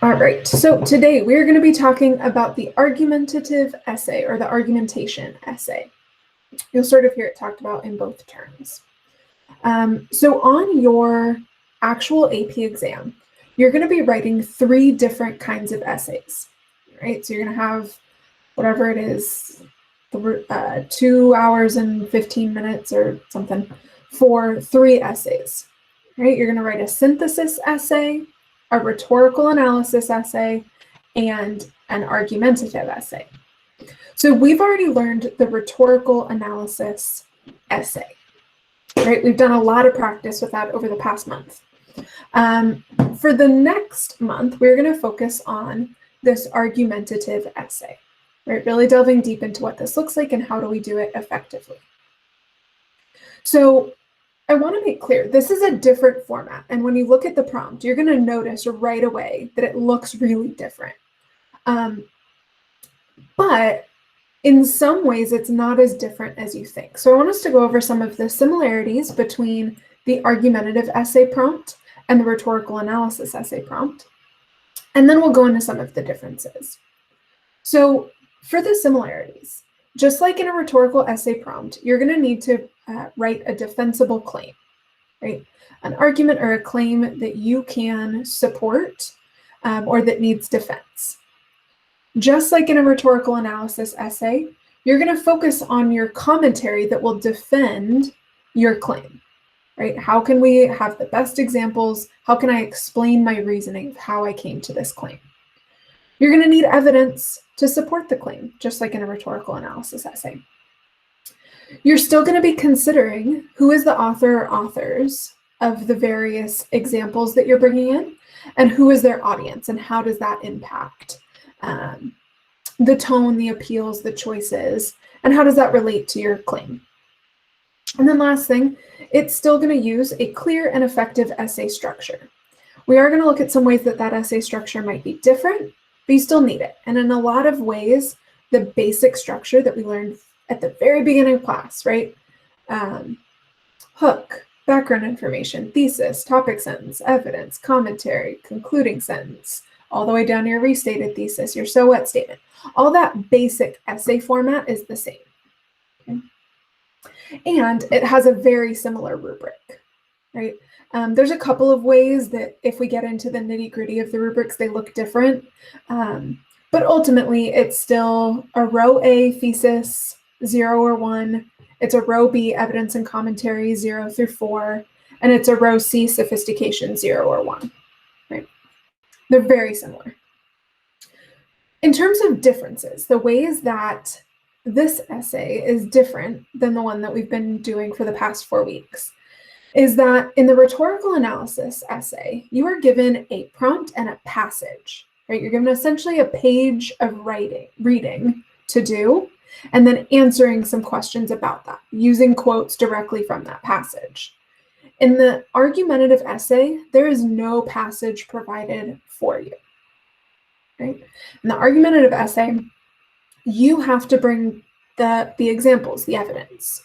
All right, so today we're going to be talking about the argumentative essay or the argumentation essay. You'll sort of hear it talked about in both terms. So on your actual AP exam, you're going to be writing 3 different kinds of essays, right? So you're going to have whatever it is, 2 hours and 15 minutes or something for 3 essays, right? You're going to write a synthesis essay, a rhetorical analysis essay, and an argumentative essay. So we've already learned the rhetorical analysis essay, right? We've done a lot of practice with that over the past month. For the next month, we're going to focus on this argumentative essay, right? Really delving deep into what this looks like and how do we do it effectively. So I want to make clear, this is a different format. And when you look at the prompt, you're going to notice right away that it looks really different. But in some ways, it's not as different as you think. So I want us to go over some of the similarities between the argumentative essay prompt and the rhetorical analysis essay prompt. And then we'll go into some of the differences. So for the similarities, just like in a rhetorical essay prompt, you're going to need to write a defensible claim, right? An argument or a claim that you can support or that needs defense. Just like in a rhetorical analysis essay, you're going to focus on your commentary that will defend your claim, right? How can we have the best examples? How can I explain my reasoning of how I came to this claim? You're going to need evidence to support the claim, just like in a rhetorical analysis essay. You're still going to be considering who is the author or authors of the various examples that you're bringing in, and who is their audience, and how does that impact the tone, the appeals, the choices, and how does that relate to your claim? And then last thing, it's still going to use a clear and effective essay structure. We are going to look at some ways that that essay structure might be different, but you still need it. And in a lot of ways, the basic structure that we learned at the very beginning of class, right? Hook, background information, thesis, topic sentence, evidence, commentary, concluding sentence, all the way down to your restated thesis, your so what statement. All that basic essay format is the same. Okay? And it has a very similar rubric, right? There's a couple of ways that if we get into the nitty-gritty of the rubrics, they look different. But ultimately, it's still a row A, thesis, 0 or 1. It's a row B, evidence and commentary, 0 through 4. And it's a row C, sophistication, 0 or 1. Right? They're very similar. In terms of differences, the ways that this essay is different than the one that we've been doing for the past 4 weeks is that in the rhetorical analysis essay, you are given a prompt and a passage, right? You're given essentially a page of reading to do, and then answering some questions about that, using quotes directly from that passage. In the argumentative essay, there is no passage provided for you, right? In the argumentative essay, you have to bring the examples, the evidence,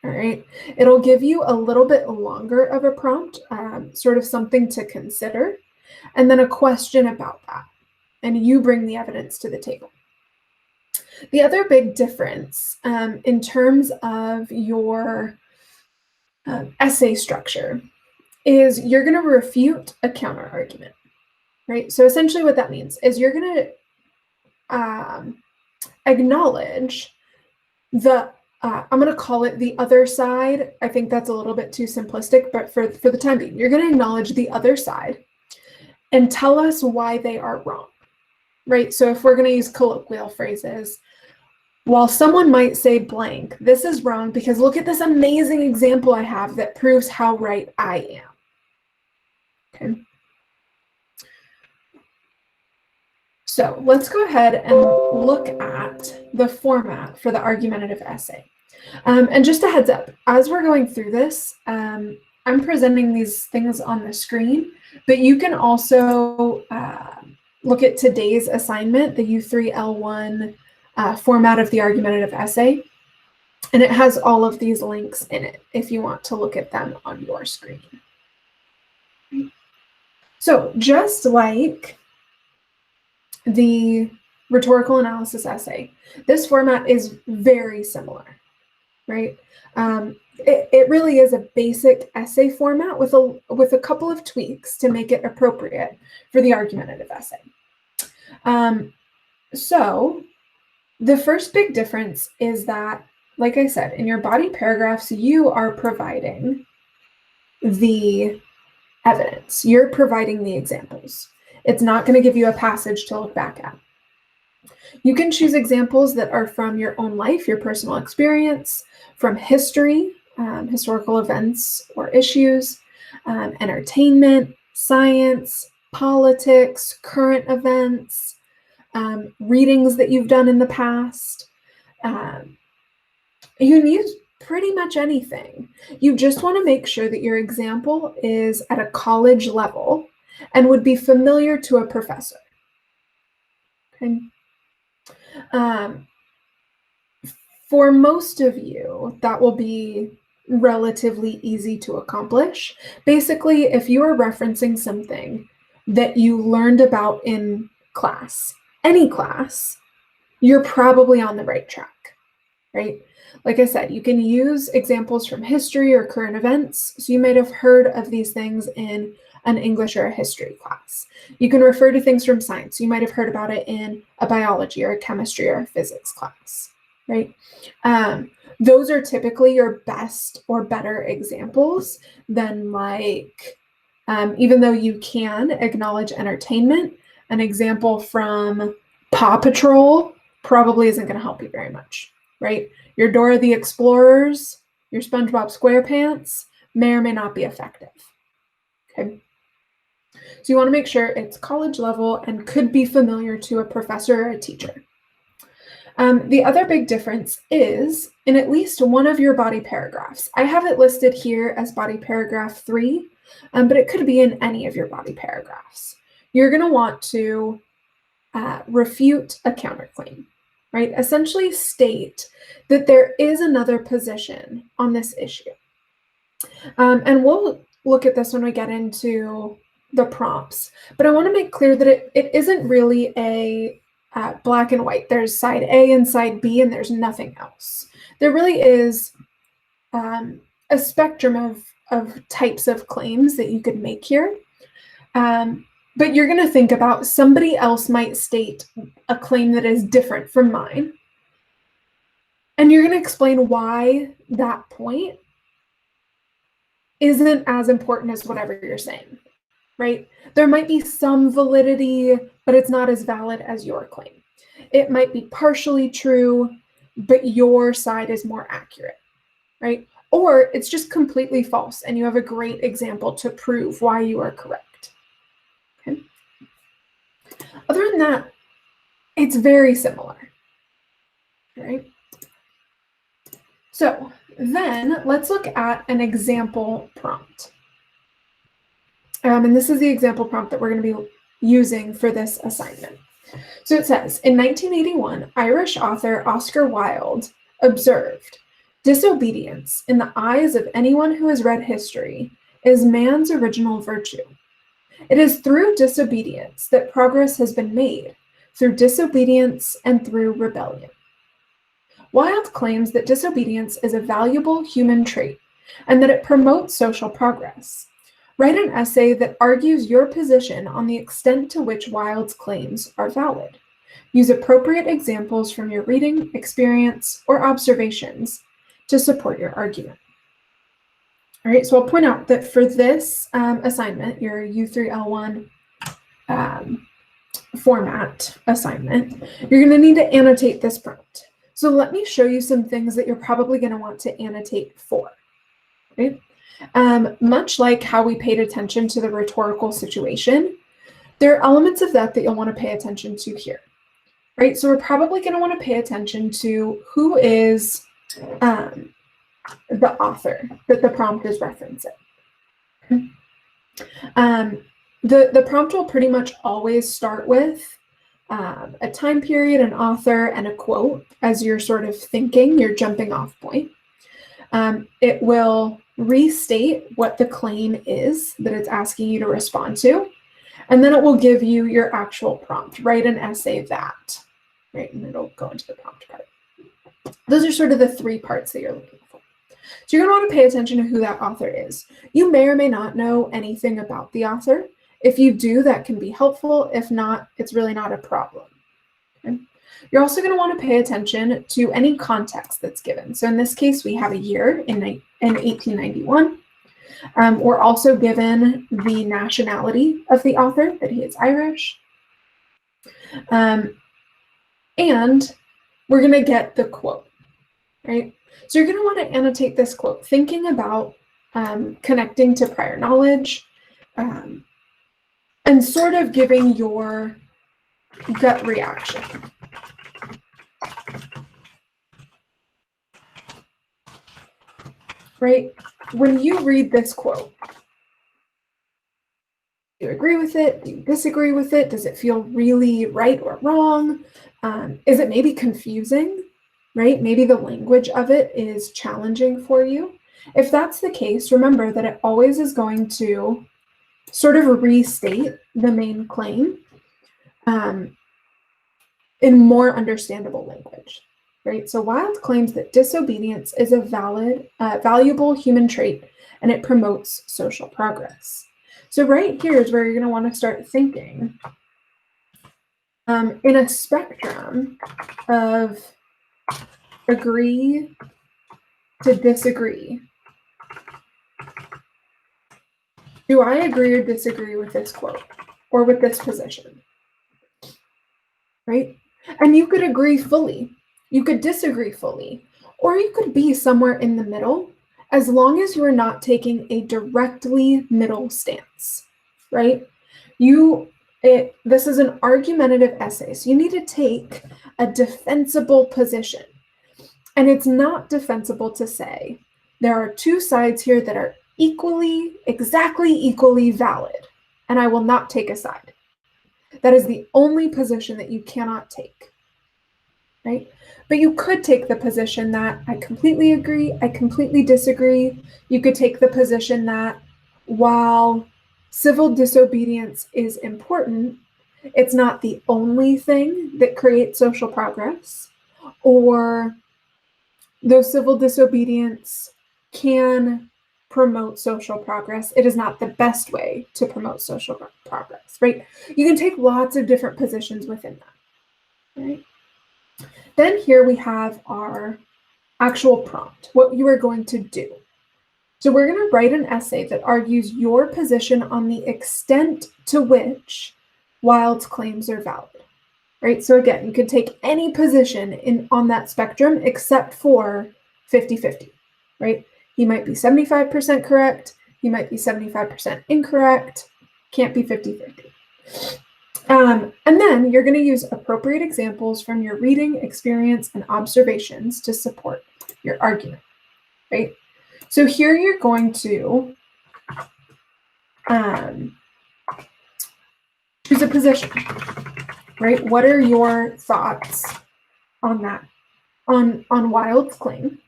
all right? It'll give you a little bit longer of a prompt, sort of something to consider, and then a question about that, and you bring the evidence to the table. The other big difference in terms of your essay structure is you're going to refute a counter argument, right? So essentially what that means is you're going to acknowledge the, I'm going to call it the other side. I think that's a little bit too simplistic, but for the time being, you're going to acknowledge the other side and tell us why they are wrong, right? So if we're going to use colloquial phrases, while someone might say blank, this is wrong because look at this amazing example I have that proves how right I am. Okay. So let's go ahead and look at the format for the argumentative essay. And just a heads up, as we're going through this, I'm presenting these things on the screen, but you can also look at today's assignment, the U3L1 format of the argumentative essay, and it has all of these links in it if you want to look at them on your screen. So just like the rhetorical analysis essay, this format is very similar, right? It really is a basic essay format with a couple of tweaks to make it appropriate for the argumentative essay. So the first big difference is that, like I said, in your body paragraphs, you are providing the evidence. You're providing the examples. It's not going to give you a passage to look back at. You can choose examples that are from your own life, your personal experience, from history, historical events or issues, entertainment, science, politics, current events, readings that you've done in the past. You can use pretty much anything. You just want to make sure that your example is at a college level and would be familiar to a professor. Okay. For most of you, that will be relatively easy to accomplish. Basically, if you are referencing something that you learned about in class, any class, you're probably on the right track, right? Like I said, you can use examples from history or current events. So you might have heard of these things in an English or a history class. You can refer to things from science. You might have heard about it in a biology or a chemistry or a physics class, right? Those are typically your best or better examples than like, even though you can acknowledge entertainment, an example from Paw Patrol probably isn't going to help you very much, right? Your Dora the Explorers, your SpongeBob SquarePants may or may not be effective, okay? So you want to make sure it's college level and could be familiar to a professor or a teacher. The other big difference is in at least one of your body paragraphs. I have it listed here as body paragraph 3, but it could be in any of your body paragraphs. You're going to want to refute a counterclaim, right? Essentially state that there is another position on this issue. And we'll look at this when we get into the prompts, but I want to make clear that it isn't really a black and white. There's side A and side B, and there's nothing else. There really is a spectrum of types of claims that you could make here. But you're going to think about somebody else might state a claim that is different from mine. And you're going to explain why that point isn't as important as whatever you're saying, right? There might be some validity, but it's not as valid as your claim. It might be partially true, but your side is more accurate, right? Or it's just completely false, and you have a great example to prove why you are correct. Okay. Other than that, it's very similar, right? So then let's look at an example prompt. And this is the example prompt that we're going to be using for this assignment. So it says, in 1981, Irish author Oscar Wilde observed, disobedience, in the eyes of anyone who has read history, is man's original virtue. It is through disobedience that progress has been made, through disobedience and through rebellion. Wilde claims that disobedience is a valuable human trait and that it promotes social progress. Write an essay that argues your position on the extent to which Wilde's claims are valid. Use appropriate examples from your reading, experience, or observations to support your argument. All right, so I'll point out that for this assignment, your U3L1 format assignment, you're going to need to annotate this prompt. So let me show you some things that you're probably going to want to annotate for. Right? Much like how we paid attention to the rhetorical situation, there are elements of that you'll want to pay attention to here. Right? So we're probably going to want to pay attention to who is the author that the prompt is referencing. The prompt will pretty much always start with a time period, an author, and a quote as you're sort of thinking, your jumping off point. It will restate what the claim is that it's asking you to respond to. And then it will give you your actual prompt. Write an essay that, right? And it'll go into the prompt part. Those are sort of the 3 parts that you're looking for. So you're going to want to pay attention to who that author is. You may or may not know anything about the author. If you do, that can be helpful. If not, it's really not a problem. Okay? You're also going to want to pay attention to any context that's given. So in this case, we have a year in 1891. We're also given the nationality of the author, that he is Irish. And we're going to get the quote, right? So you're going to want to annotate this quote, thinking about connecting to prior knowledge and sort of giving your gut reaction. Right? When you read this quote, do you agree with it? Do you disagree with it? Does it feel really right or wrong? Is it maybe confusing, right? Maybe the language of it is challenging for you. If that's the case, remember that it always is going to sort of restate the main claim in more understandable language, right? So Wilde claims that disobedience is a valuable human trait, and it promotes social progress. So right here is where you're going to want to start thinking in a spectrum of agree to disagree. Do I agree or disagree with this quote or with this position? Right? And you could agree fully. You could disagree fully, or you could be somewhere in the middle, as long as you are not taking a directly middle stance, right? This is an argumentative essay, so you need to take a defensible position. And it's not defensible to say, there are 2 sides here that are exactly equally valid, and I will not take a side. That is the only position that you cannot take, right? But you could take the position that I completely agree, I completely disagree. You could take the position that while civil disobedience is important, it's not the only thing that creates social progress, or though civil disobedience can promote social progress, it is not the best way to promote social progress, right? You can take lots of different positions within that, right? Then here we have our actual prompt, what you are going to do. So we're going to write an essay that argues your position on the extent to which Wilde's claims are valid, right? So again, you could take any position on that spectrum except for 50-50, right? He might be 75% correct. He might be 75% incorrect. Can't be 50-50. And then you're going to use appropriate examples from your reading, experience, and observations to support your argument, right? So here you're going to choose a position, right? What are your thoughts on that, on Wilde's claim?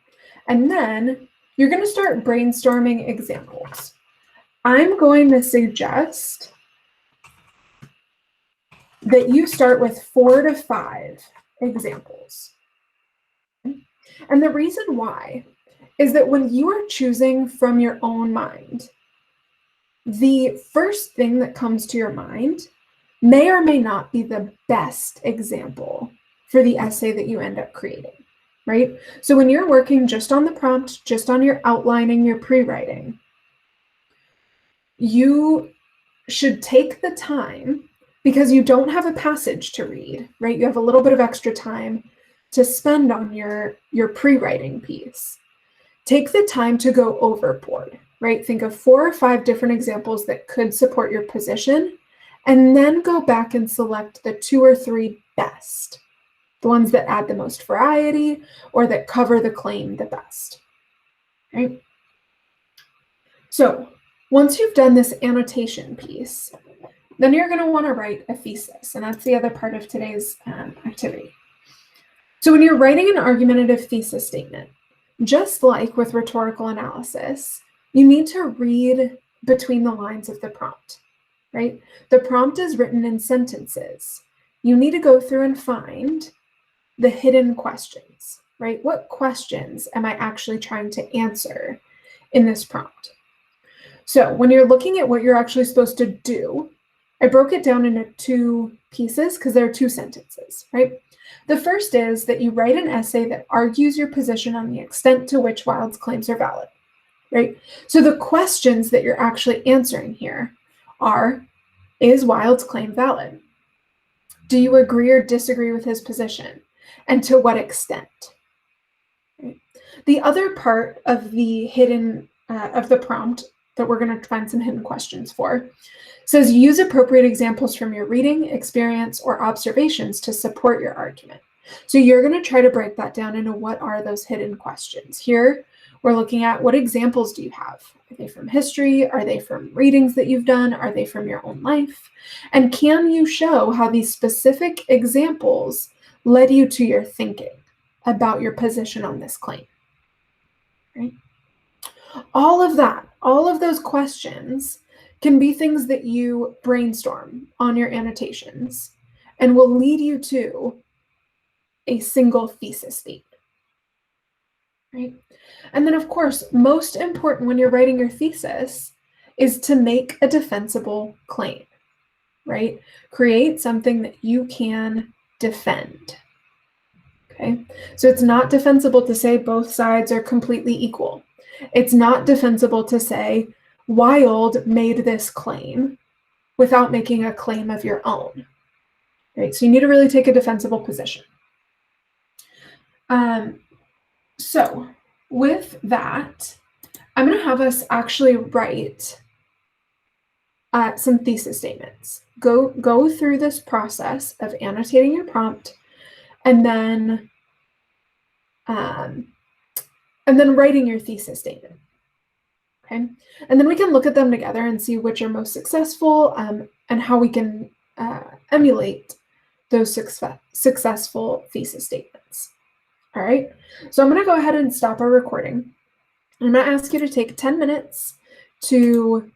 And then you're going to start brainstorming examples. I'm going to suggest that you start with 4 to 5 examples. And the reason why is that when you are choosing from your own mind, the first thing that comes to your mind may or may not be the best example for the essay that you end up creating, right? So when you're working just on the prompt, just on your outlining, your pre-writing, you should take the time, because you don't have a passage to read, right? You have a little bit of extra time to spend on your pre-writing piece. Take the time to go overboard, right? Think of 4 or 5 different examples that could support your position, and then go back and select the 2 or 3 best, the ones that add the most variety or that cover the claim the best, right? So once you've done this annotation piece, then you're going to want to write a thesis, and that's the other part of today's activity. So when you're writing an argumentative thesis statement, just like with rhetorical analysis, you need to read between the lines of the prompt, right? The prompt is written in sentences. You need to go through and find the hidden questions, right? What questions am I actually trying to answer in this prompt? So when you're looking at what you're actually supposed to do, I broke it down into 2 pieces because there are 2 sentences, right? The first is that you write an essay that argues your position on the extent to which Wilde's claims are valid, right? So the questions that you're actually answering here are, is Wilde's claim valid? Do you agree or disagree with his position? And to what extent? Right? The other part of the prompt that we're going to find some hidden questions for says use appropriate examples from your reading, experience, or observations to support your argument. So you're going to try to break that down into what are those hidden questions. Here, we're looking at what examples do you have? Are they from history? Are they from readings that you've done? Are they from your own life? And can you show how these specific examples led you to your thinking about your position on this claim? Right? All of that, all of those questions can be things that you brainstorm on your annotations and will lead you to a single thesis statement. Right? And then, of course, most important when you're writing your thesis is to make a defensible claim, right? Create something that you can defend. Okay, so it's not defensible to say both sides are completely equal. It's not defensible to say Wilde made this claim without making a claim of your own. Right? So you need to really take a defensible position. So with that, I'm going to have us actually write some thesis statements. Go through this process of annotating your prompt and then writing your thesis statement. Okay, and then we can look at them together and see which are most successful and how we can emulate those successful thesis statements. All right, so I'm going to go ahead and stop our recording. I'm going to ask you to take 10 minutes to